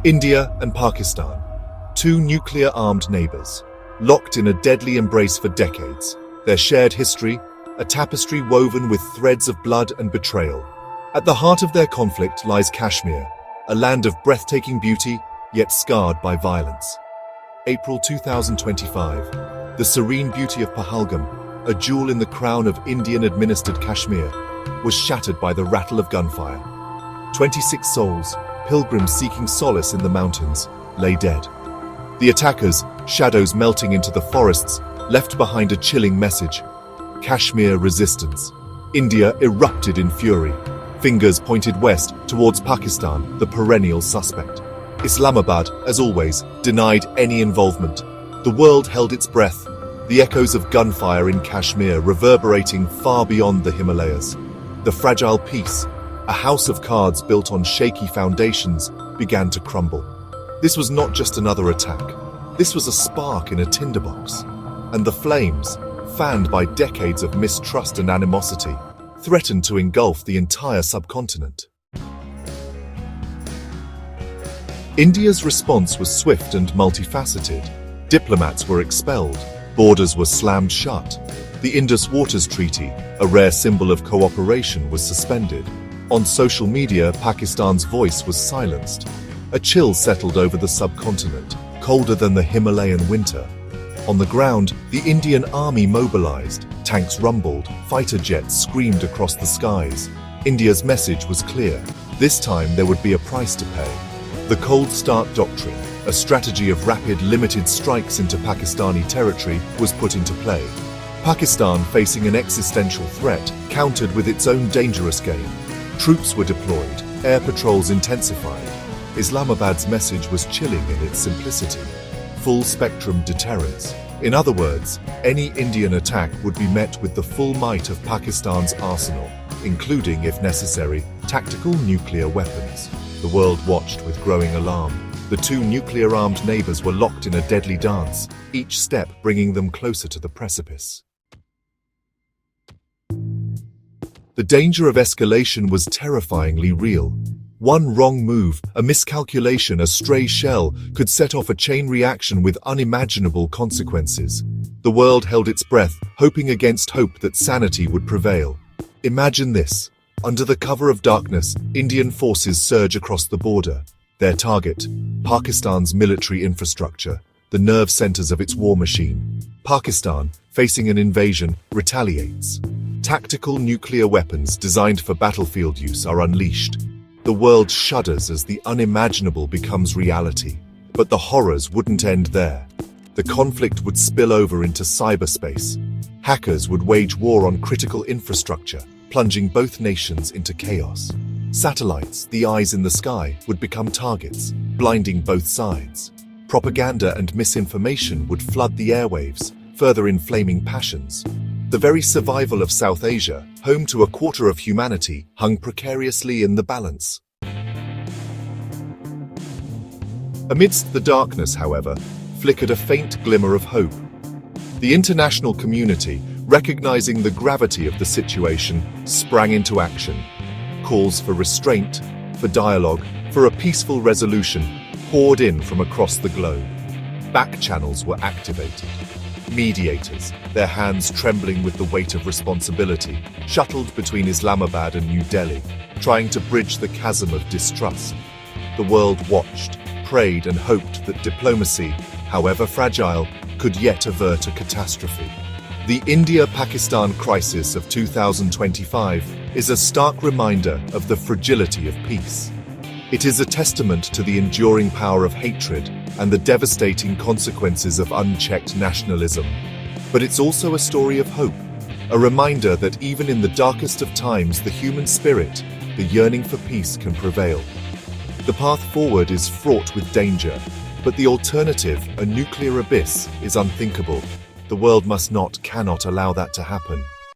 India and Pakistan, two nuclear-armed neighbors, locked in a deadly embrace for decades. Their shared history, a tapestry woven with threads of blood and betrayal. At the heart of their conflict lies Kashmir, a land of breathtaking beauty, yet scarred by violence. April 2025. The serene beauty of Pahalgam, a jewel in the crown of Indian-administered Kashmir, was shattered by the rattle of gunfire. 26 souls, pilgrims seeking solace in the mountains, lay dead. The attackers, shadows melting into the forests, left behind a chilling message: Kashmir resistance. India erupted in fury. Fingers pointed west towards Pakistan, the perennial suspect. Islamabad, as always, denied any involvement. The world held its breath, the echoes of gunfire in Kashmir reverberating far beyond the Himalayas. The fragile peace, a house of cards built on shaky foundations, began to crumble. This was not just another attack. This was a spark in a tinderbox. And the flames, fanned by decades of mistrust and animosity, threatened to engulf the entire subcontinent. India's response was swift and multifaceted. Diplomats were expelled, borders were slammed shut. The Indus Waters Treaty, a rare symbol of cooperation, was suspended. On social media, Pakistan's voice was silenced. A chill settled over the subcontinent, colder than the Himalayan winter. On the ground, the Indian army mobilized, tanks rumbled, fighter jets screamed across the skies. India's message was clear. This time there would be a price to pay. The Cold Start doctrine, a strategy of rapid, limited strikes into Pakistani territory, was put into play. Pakistan, facing an existential threat, countered with its own dangerous game. Troops were deployed, air patrols intensified. Islamabad's message was chilling in its simplicity. Full-spectrum deterrence. In other words, any Indian attack would be met with the full might of Pakistan's arsenal, including, if necessary, tactical nuclear weapons. The world watched with growing alarm. The two nuclear-armed neighbors were locked in a deadly dance, each step bringing them closer to the precipice. The danger of escalation was terrifyingly real. One wrong move, a miscalculation, a stray shell, could set off a chain reaction with unimaginable consequences. The world held its breath, hoping against hope that sanity would prevail. Imagine this. Under the cover of darkness, Indian forces surge across the border. Their target, Pakistan's military infrastructure, the nerve centers of its war machine. Pakistan, facing an invasion, retaliates. Tactical nuclear weapons designed for battlefield use are unleashed. The world shudders as the unimaginable becomes reality. But the horrors wouldn't end there. The conflict would spill over into cyberspace. Hackers would wage war on critical infrastructure, plunging both nations into chaos. Satellites, the eyes in the sky, would become targets, blinding both sides. Propaganda and misinformation would flood the airwaves, further inflaming passions. The very survival of South Asia, home to a quarter of humanity, hung precariously in the balance. Amidst the darkness, however, flickered a faint glimmer of hope. The international community, recognizing the gravity of the situation, sprang into action. Calls for restraint, for dialogue, for a peaceful resolution poured in from across the globe. Back channels were activated. Mediators, their hands trembling with the weight of responsibility, shuttled between Islamabad and New Delhi, trying to bridge the chasm of distrust. The world watched, prayed and hoped that diplomacy, however fragile, could yet avert a catastrophe. The India-Pakistan crisis of 2025 is a stark reminder of the fragility of peace. It is a testament to the enduring power of hatred and the devastating consequences of unchecked nationalism. But it's also a story of hope, a reminder that even in the darkest of times, the human spirit, the yearning for peace, can prevail. The path forward is fraught with danger, but the alternative, a nuclear abyss, is unthinkable. The world cannot allow that to happen.